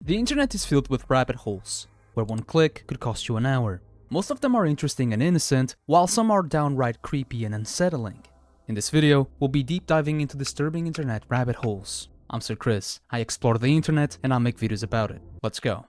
The internet is filled with rabbit holes, where one click could cost you an hour. Most of them are interesting and innocent, while some are downright creepy and unsettling. In this video, we'll be deep diving into disturbing internet rabbit holes. I'm Sir Chris, I explore the internet and I make videos about it. Let's go.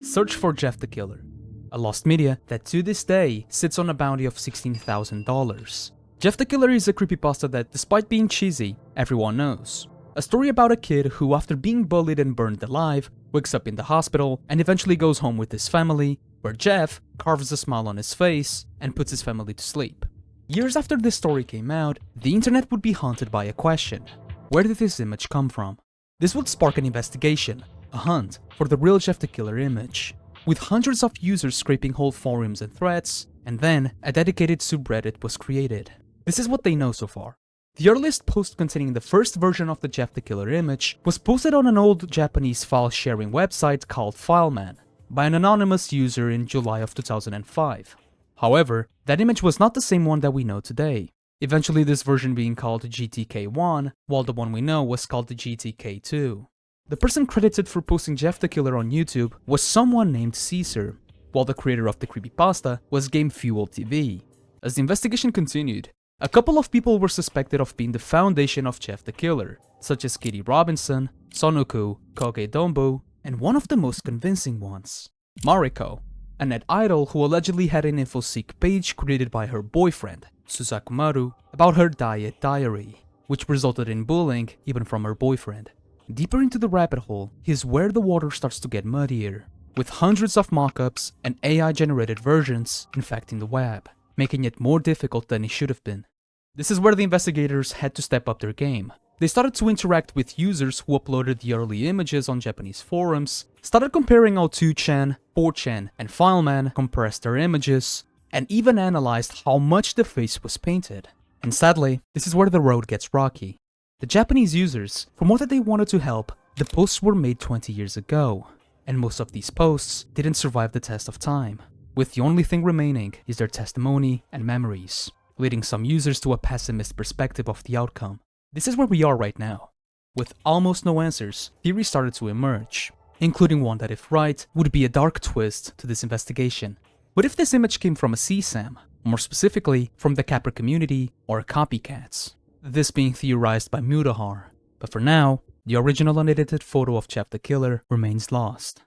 Search for Jeff the Killer, a lost media that to this day sits on a bounty of $16,000. Jeff the Killer is a creepypasta that, despite being cheesy, everyone knows. A story about a kid who, after being bullied and burned alive, wakes up in the hospital and eventually goes home with his family, where Jeff carves a smile on his face and puts his family to sleep. Years after this story came out, the internet would be haunted by a question: where did this image come from? This would spark an investigation, a hunt for the real Jeff the Killer image, with hundreds of users scraping whole forums and threads, and then a dedicated subreddit was created. This is what they know so far. The earliest post containing the first version of the Jeff the Killer image was posted on an old Japanese file sharing website called FileMan by an anonymous user in July of 2005. However, that image was not the same one that we know today, eventually this version being called GTK1, while the one we know was called the GTK2. The person credited for posting Jeff the Killer on YouTube was someone named Caesar, while the creator of the creepypasta was Game Fuel TV. As the investigation continued, a couple of people were suspected of being the foundation of Jeff the Killer, such as Kitty Robinson, Sonoku, Koge Dombo, and one of the most convincing ones, Mariko, a net idol who allegedly had an infoseek page created by her boyfriend, Susakumaru, about her diet diary, which resulted in bullying even from her boyfriend. Deeper into the rabbit hole is where the water starts to get muddier, with hundreds of mockups and AI-generated versions infecting the web, making it more difficult than it should have been. This is where the investigators had to step up their game. They started to interact with users who uploaded the early images on Japanese forums, started comparing how 2chan, 4chan, and FileMan compressed their images, and even analyzed how much the face was painted. And sadly, this is where the road gets rocky. The Japanese users, for more that they wanted to help, the posts were made 20 years ago, and most of these posts didn't survive the test of time, with the only thing remaining is their testimony and memories, leading some users to a pessimist perspective of the outcome. This is where we are right now. With almost no answers, theories started to emerge, including one that, if right, would be a dark twist to this investigation. What if this image came from a CSAM, more specifically from the Capra community or copycats? This being theorized by Mutahar, but for now, the original unedited photo of Jeff the Killer remains lost.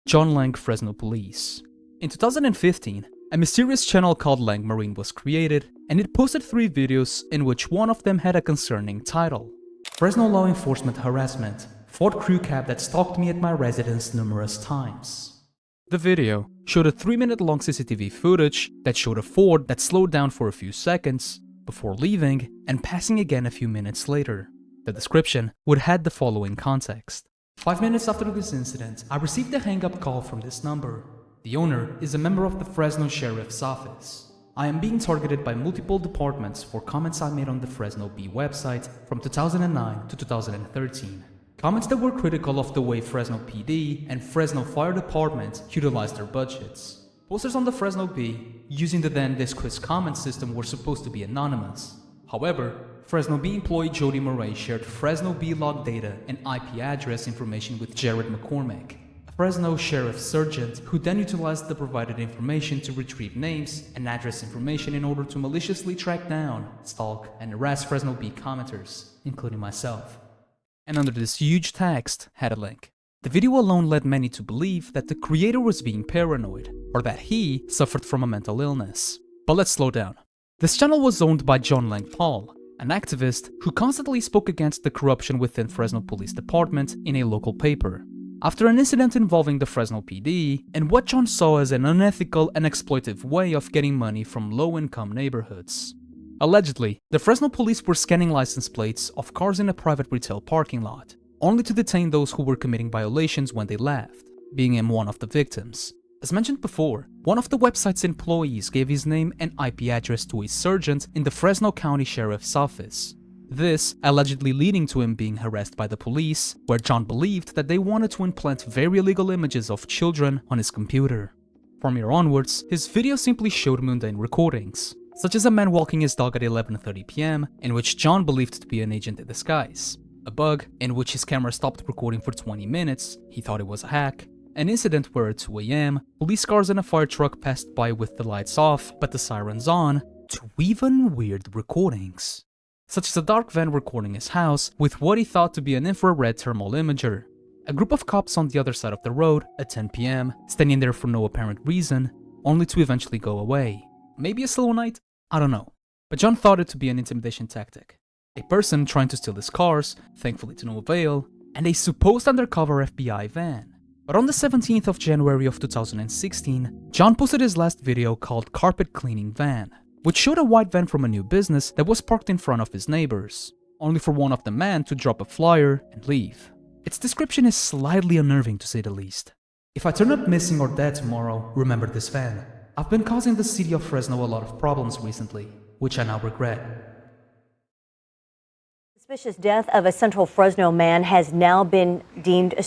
John Lang Fresno Police. In 2015, a mysterious channel called Lang Marine was created, and it posted 3 videos in which one of them had a concerning title: Fresno Law Enforcement Harassment, Ford Crew Cab that stalked me at my residence numerous times. The video showed a 3-minute long CCTV footage that showed a Ford that slowed down for a few seconds before leaving and passing again a few minutes later. The description would have the following context: 5 minutes after this incident, I received a hang-up call from this number. The owner is a member of the Fresno Sheriff's Office. I am being targeted by multiple departments for comments I made on the Fresno Bee website from 2009 to 2013. Comments that were critical of the way Fresno PD and Fresno Fire Department utilized their budgets. Posters on the Fresno Bee using the then Disqus comment system were supposed to be anonymous. However, Fresno Bee employee Jody Murray shared Fresno Bee log data and IP address information with Jared McCormick, Fresno Sheriff Sergeant, who then utilized the provided information to retrieve names and address information in order to maliciously track down, stalk, and harass Fresno Bee commenters, including myself. And under this huge text had a link. The video alone led many to believe that the creator was being paranoid, or that he suffered from a mental illness. But let's slow down. This channel was owned by John Lang Paul, an activist who constantly spoke against the corruption within Fresno Police Department in a local paper. After an incident involving the Fresno PD, and what John saw as an unethical and exploitive way of getting money from low-income neighborhoods. Allegedly, the Fresno police were scanning license plates of cars in a private retail parking lot, only to detain those who were committing violations when they left, being him one of the victims. As mentioned before, one of the website's employees gave his name and IP address to a sergeant in the Fresno County Sheriff's Office. This allegedly leading to him being harassed by the police, where John believed that they wanted to implant very illegal images of children on his computer. From here onwards, his video simply showed mundane recordings, such as a man walking his dog at 11:30 PM, in which John believed to be an agent in disguise. a bug in which his camera stopped recording for 20 minutes, he thought it was a hack, an incident where at 2 AM, police cars and a fire truck passed by with the lights off but the sirens on, to even weird recordings, such as a dark van recording his house with what he thought to be an infrared thermal imager, a group of cops on the other side of the road at 10 PM, standing there for no apparent reason, only to eventually go away. Maybe a slow night? I don't know. But John thought it to be an intimidation tactic. A person trying to steal his cars, thankfully to no avail, and a supposed undercover FBI van. But on the 17th of January of 2016, John posted his last video called Carpet Cleaning Van, which showed a white van from a new business that was parked in front of his neighbors, only for one of the men to drop a flyer and leave. Its description is slightly unnerving to say the least. If I turn up missing or dead tomorrow, remember this van. I've been causing the city of Fresno a lot of problems recently, which I now regret. Suspicious death of a Central Fresno man has now been deemed a...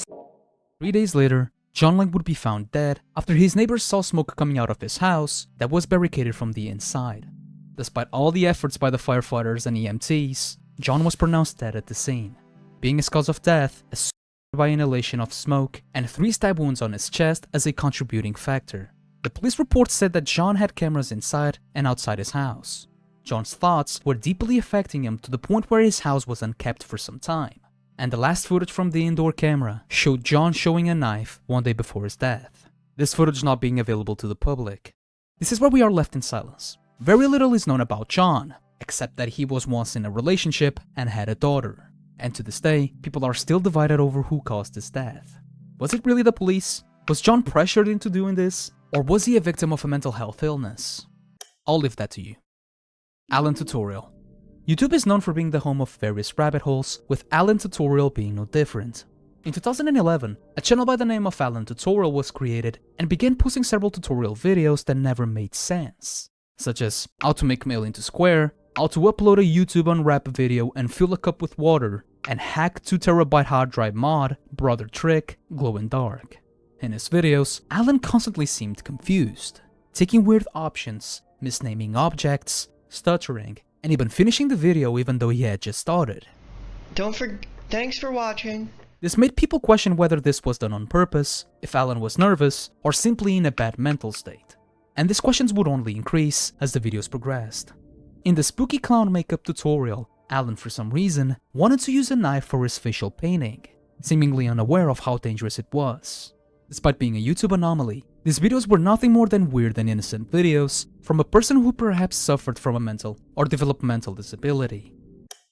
3 days later, John Lang would be found dead after his neighbors saw smoke coming out of his house that was barricaded from the inside. Despite all the efforts by the firefighters and EMTs, John was pronounced dead at the scene, being his cause of death as by inhalation of smoke and 3 stab wounds on his chest as a contributing factor. The police report said that John had cameras inside and outside his house. John's thoughts were deeply affecting him to the point where his house was unkept for some time, and the last footage from the indoor camera showed John showing a knife one day before his death, this footage not being available to the public. This is where we are left in silence. Very little is known about John, except that he was once in a relationship and had a daughter, and to this day, people are still divided over who caused his death. Was it really the police? Was John pressured into doing this? Or was he a victim of a mental health illness? I'll leave that to you. AlanTutorial. YouTube is known for being the home of various rabbit holes, with AlanTutorial being no different. In 2011, a channel by the name of AlanTutorial was created and began posting several tutorial videos that never made sense, such as how to make mail into Square, how to upload a YouTube unwrap video and fill a cup with water, and hack 2TB hard drive mod, brother trick, glow in dark. In his videos, Alan constantly seemed confused, taking weird options, misnaming objects, stuttering, and even finishing the video even though he had just started. Thanks for watching. This made people question whether this was done on purpose, if Alan was nervous, or simply in a bad mental state. And these questions would only increase as the videos progressed. In the spooky clown makeup tutorial, Alan for some reason wanted to use a knife for his facial painting, seemingly unaware of how dangerous it was. Despite being a YouTube anomaly, these videos were nothing more than weird and innocent videos from a person who perhaps suffered from a mental or developmental disability.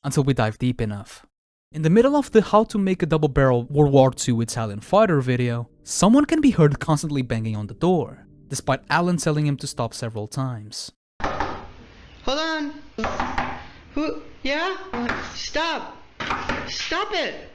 Until we dive deep enough. In the middle of the how to make a double-barrel World War II Italian fighter video, someone can be heard constantly banging on the door, despite Alan telling him to stop several times. Hold on. Who? Yeah? Stop. Stop it.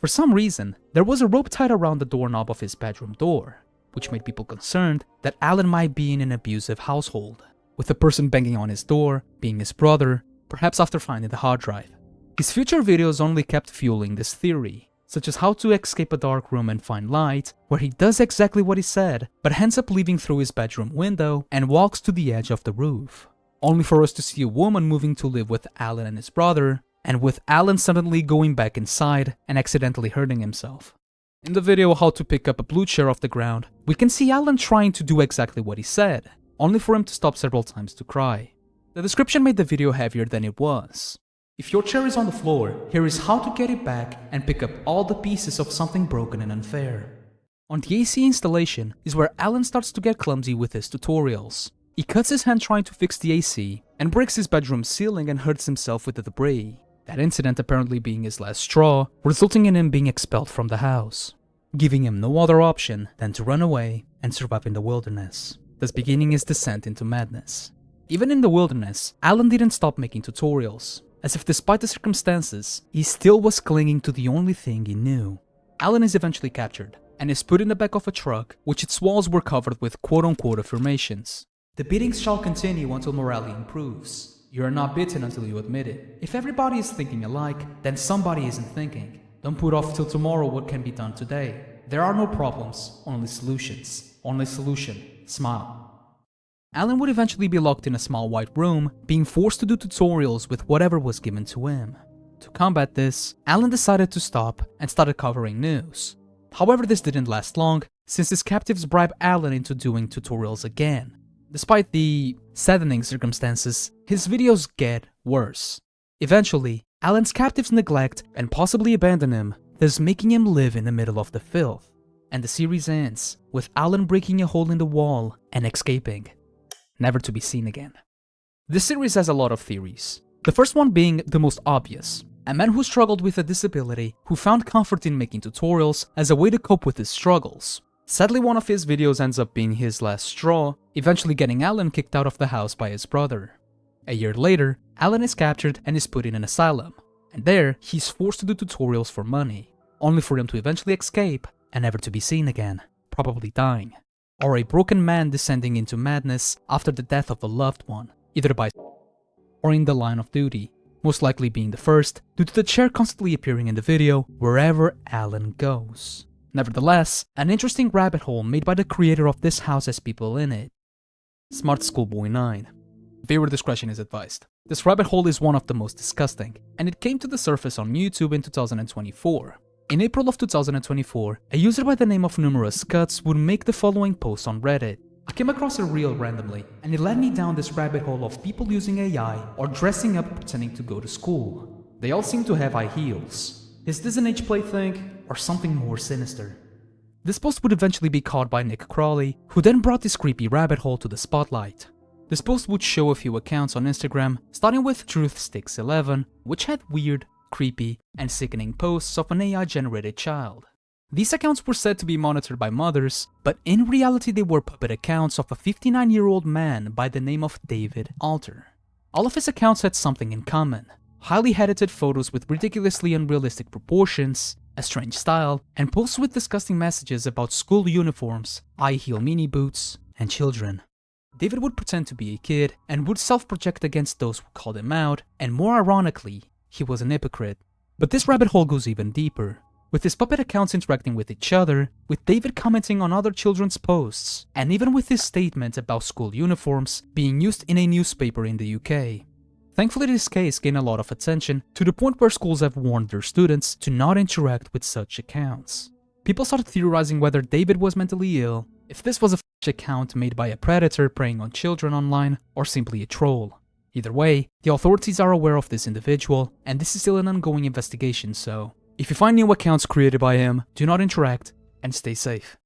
For some reason, there was a rope tied around the doorknob of his bedroom door, which made people concerned that Alan might be in an abusive household, with the person banging on his door being his brother, perhaps after finding the hard drive. His future videos only kept fueling this theory, such as how to escape a dark room and find light, where he does exactly what he said, but ends up leaving through his bedroom window and walks to the edge of the roof, only for us to see a woman moving to live with Alan and his brother, and with Alan suddenly going back inside and accidentally hurting himself. In the video how to pick up a blue chair off the ground, we can see Alan trying to do exactly what he said, only for him to stop several times to cry. The description made the video heavier than it was. If your chair is on the floor, here is how to get it back and pick up all the pieces of something broken and unfair. On the AC installation is where Alan starts to get clumsy with his tutorials. He cuts his hand trying to fix the AC and breaks his bedroom ceiling and hurts himself with the debris. That incident apparently being his last straw, resulting in him being expelled from the house, giving him no other option than to run away and survive in the wilderness, thus beginning his descent into madness. Even in the wilderness, Alan didn't stop making tutorials, as if despite the circumstances, he still was clinging to the only thing he knew. Alan is eventually captured, and is put in the back of a truck, which its walls were covered with quote-unquote affirmations. The beatings shall continue until morality improves. You are not beaten until you admit it. If everybody is thinking alike, then somebody isn't thinking. Don't put off till tomorrow what can be done today. There are no problems, only solutions. Only solution, smile. Alan would eventually be locked in a small white room, being forced to do tutorials with whatever was given to him. To combat this, Alan decided to stop and started covering news. However, this didn't last long, since his captives bribed Alan into doing tutorials again. Despite the saddening circumstances, his videos get worse. Eventually, Alan's captives neglect and possibly abandon him, thus making him live in the middle of the filth. And the series ends with Alan breaking a hole in the wall and escaping, never to be seen again. This series has a lot of theories. The first one being the most obvious. A man who struggled with a disability who found comfort in making tutorials as a way to cope with his struggles. Sadly, one of his videos ends up being his last straw, eventually getting Alan kicked out of the house by his brother. A year later, Alan is captured and is put in an asylum, and there he's forced to do tutorials for money, only for him to eventually escape and never to be seen again, probably dying. Or a broken man descending into madness after the death of a loved one, either by or in the line of duty, most likely being the first due to the chair constantly appearing in the video wherever Alan goes. Nevertheless, an interesting rabbit hole made by the creator of this house has people in it. Smart Schoolboy 9. Viewer discretion is advised. This rabbit hole is one of the most disgusting, and it came to the surface on YouTube in 2024. In April of 2024, a user by the name of Numerous Cuts would make the following post on Reddit. I came across a reel randomly, and it led me down this rabbit hole of people using AI or dressing up pretending to go to school. They all seem to have high heels. Is this an age play thing, or something more sinister? This post would eventually be caught by Nick Crawley, who then brought this creepy rabbit hole to the spotlight. This post would show a few accounts on Instagram, starting with TruthSticks11, which had weird, creepy, and sickening posts of an AI-generated child. These accounts were said to be monitored by mothers, but in reality they were puppet accounts of a 59-year-old man by the name of David Alter. All of his accounts had something in common: highly edited photos with ridiculously unrealistic proportions, a strange style, and posts with disgusting messages about school uniforms, high-heel mini boots, and children. David would pretend to be a kid and would self-project against those who called him out, and more ironically, he was an hypocrite. But this rabbit hole goes even deeper, with his puppet accounts interacting with each other, with David commenting on other children's posts, and even with his statement about school uniforms being used in a newspaper in the UK. Thankfully, this case gained a lot of attention, to the point where schools have warned their students to not interact with such accounts. People started theorizing whether David was mentally ill, if this was a account made by a predator preying on children online, or simply a troll. Either way, the authorities are aware of this individual, and this is still an ongoing investigation, so if you find new accounts created by him, do not interact, and stay safe.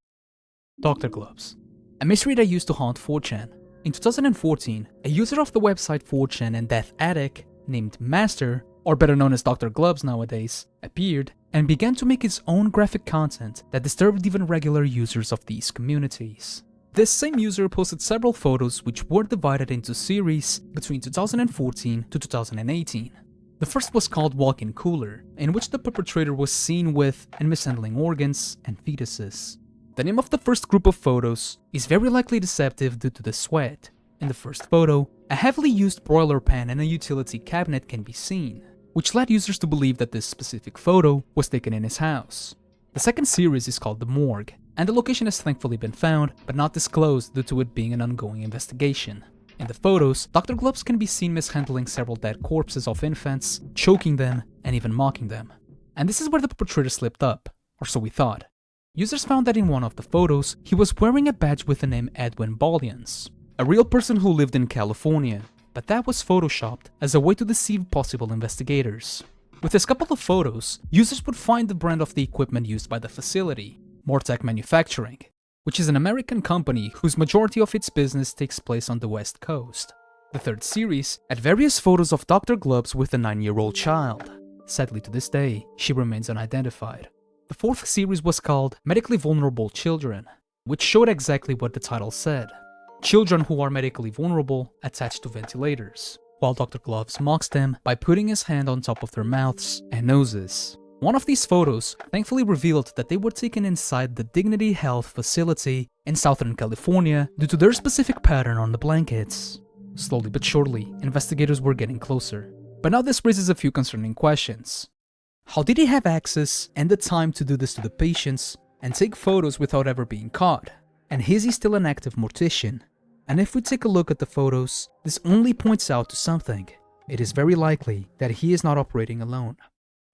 Dr.Gloves. A mystery that used to haunt 4chan. In 2014, a user of the website 4chan and Death Attic, named Master, or better known as Dr.Gloves nowadays, appeared and began to make his own graphic content that disturbed even regular users of these communities. This same user posted several photos which were divided into series between 2014 to 2018. The first was called Walk-in Cooler, in which the perpetrator was seen with and mishandling organs and fetuses. The name of the first group of photos is very likely deceptive due to the sweat. In the first photo, a heavily used broiler pan and a utility cabinet can be seen, which led users to believe that this specific photo was taken in his house. The second series is called The Morgue, and the location has thankfully been found, but not disclosed due to it being an ongoing investigation. In the photos, Dr.Gloves can be seen mishandling several dead corpses of infants, choking them, and even mocking them. And this is where the perpetrator slipped up, or so we thought. Users found that in one of the photos, he was wearing a badge with the name Edwin Bollians, a real person who lived in California, but that was photoshopped as a way to deceive possible investigators. With this couple of photos, users would find the brand of the equipment used by the facility, Mortec Manufacturing, which is an American company whose majority of its business takes place on the West Coast. The third series had various photos of Dr.Gloves with a 9-year-old child. Sadly, to this day, she remains unidentified. The fourth series was called Medically Vulnerable Children, which showed exactly what the title said: children who are medically vulnerable attached to ventilators, while Dr.Gloves mocks them by putting his hand on top of their mouths and noses. One of these photos thankfully revealed that they were taken inside the Dignity Health facility in Southern California due to their specific pattern on the blankets. Slowly but surely, investigators were getting closer. But now this raises a few concerning questions. How did he have access and the time to do this to the patients and take photos without ever being caught? And is he still an active mortician? And if we take a look at the photos, this only points out to something. it is very likely that he is not operating alone.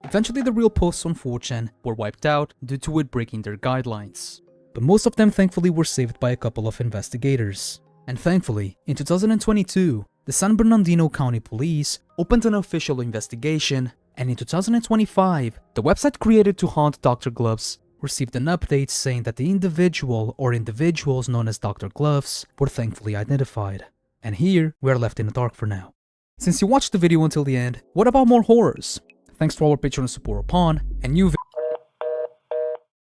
Eventually the real posts on 4chan were wiped out due to it breaking their guidelines, but most of them thankfully were saved by a couple of investigators. And thankfully, in 2022, the San Bernardino County Police opened an official investigation, and in 2025, the website created to haunt Dr.Gloves received an update saying that the individual or individuals known as Dr.Gloves were thankfully identified. And here, we are left in the dark for now. Since you watched the video until the end, what about more horrors? Thanks to our Patreon support upon, and new